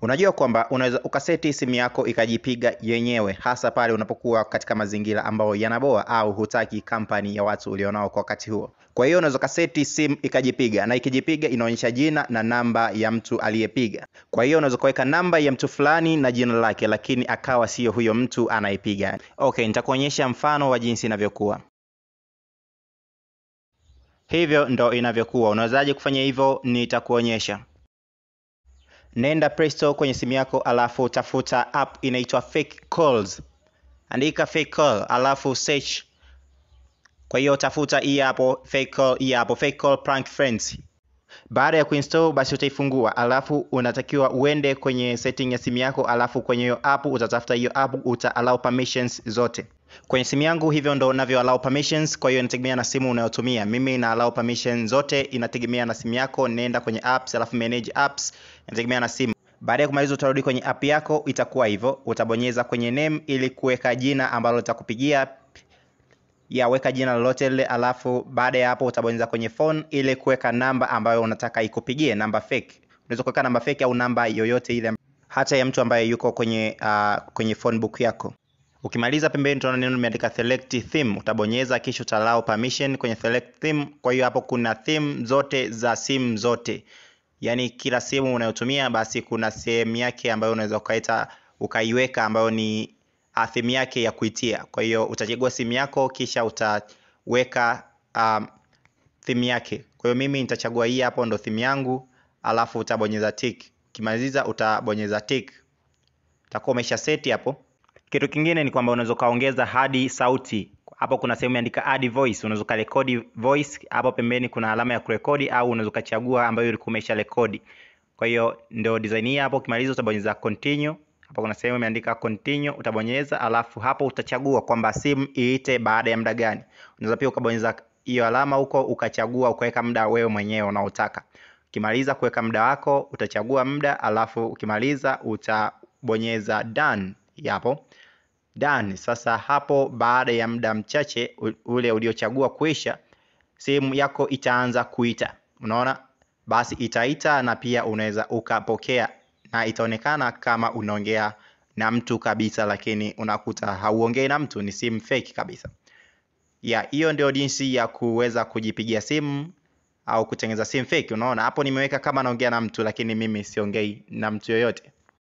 Unajua kwamba unaweza ukaseti simu yako ikajipiga yenyewe, hasa pale unapokuwa katika mazingira ambayo yanaboa au hutaki kampani ya watu ulionao kwa wakati huo. Kwa hiyo unaweza ukaseti simu ikajipiga, na ikijipiga inaonyesha jina na namba ya mtu aliyepiga. Kwa hiyo unaweza kuweka namba ya mtu fulani na jina lake, lakini akawa sio huyo mtu anaipiga. Okay, nitakuonyesha mfano wa jinsi inavyokuwa. Hivyo ndo inavyokuwa. Unawezaje kufanya hivyo? Nitakuonyesha. Nenda Play Store kwenye simu yako, alafu tafuta app inaitwa Fake Calls. Andika Fake Call alafu search. Kwa hiyo tafuta hii hapo Fake Call, hii hapo Fake Call Prank Friends. Baada ya kuinstall basi utaifungua, alafu unatakiwa uende kwenye setting ya simu yako, alafu kwenye hiyo app utatafuta hiyo app, uta allow permissions zote. Kwenye simu yangu hivyo ndo navyo allow permissions, kwa hiyo inategemea na simu unayotumia. Mimi na allow permissions zote, inategemea na simu yako. Nenda kwenye apps, alafu manage apps, inategemea na simu. Baada ya kumaliza utarudi kwenye app yako, itakuwa hivyo. Utabonyeza kwenye name ili kuweka jina ambalo litakupigia. Weka jina lolote lile, alafu baada ya hapo utabonyeza kwenye phone ili kuweka namba ambayo unataka ikupigie, namba fake. Unaweza kuweka namba fake au namba yoyote ile, hata ya mtu ambaye yuko kwenye phone book yako. Ukimaliza pembeni tunaona neno limeandika select theme, utabonyeza kisha uta allow permission kwenye select theme. Kwa hiyo hapo kuna theme zote za simu zote. Yaani kila simu unayotumia basi kuna sehemu yake ambayo unaweza ukaiweka ambayo ni theme yake ya kuitia. Kwa hiyo utachagua simu yako kisha utaweka theme yake. Kwa hiyo mimi nitachagua hii hapo ndo theme yangu, alafu utabonyeza tick. Ukimaliza utabonyeza tick. Utakuwa umesha set hapo. Kitu kingine ni kwamba unaweza kaongeza hadi sauti. Hapo kuna sehemu imeandika add voice, unaweza kurekodi voice. Hapo pembeni kuna alama ya kurekodi, au unaweza kuchagua ambayo ulikuwa umesha rekodi. Kwa hiyo ndio design hii hapo. Ukimaliza utabonyeza continue. Hapo kuna sehemu imeandika continue, utabonyeza, alafu hapo utachagua kwamba simu iite baada ya muda gani. Unaweza pia ukabonyeza hiyo alama huko ukachagua ukaweka muda wewe mwenyewe unaotaka. Ukimaliza kuweka muda wako utachagua muda, alafu ukimaliza utabonyeza done. Hapo done. Sasa hapo baada ya muda mchache ule uliochagua kuisha, simu yako itaanza kuita. Unaona? Basi itaita na pia unaweza ukapokea, na itaonekana kama unaongea na mtu kabisa, lakini unakuta hauongei na mtu, ni simu fake kabisa. Hiyo ndio jinsi ya kuweza kujipigia simu au kutengeneza simu fake. Unaona? Hapo nimeweka kama naongea na mtu, lakini mimi siongei na mtu yoyote.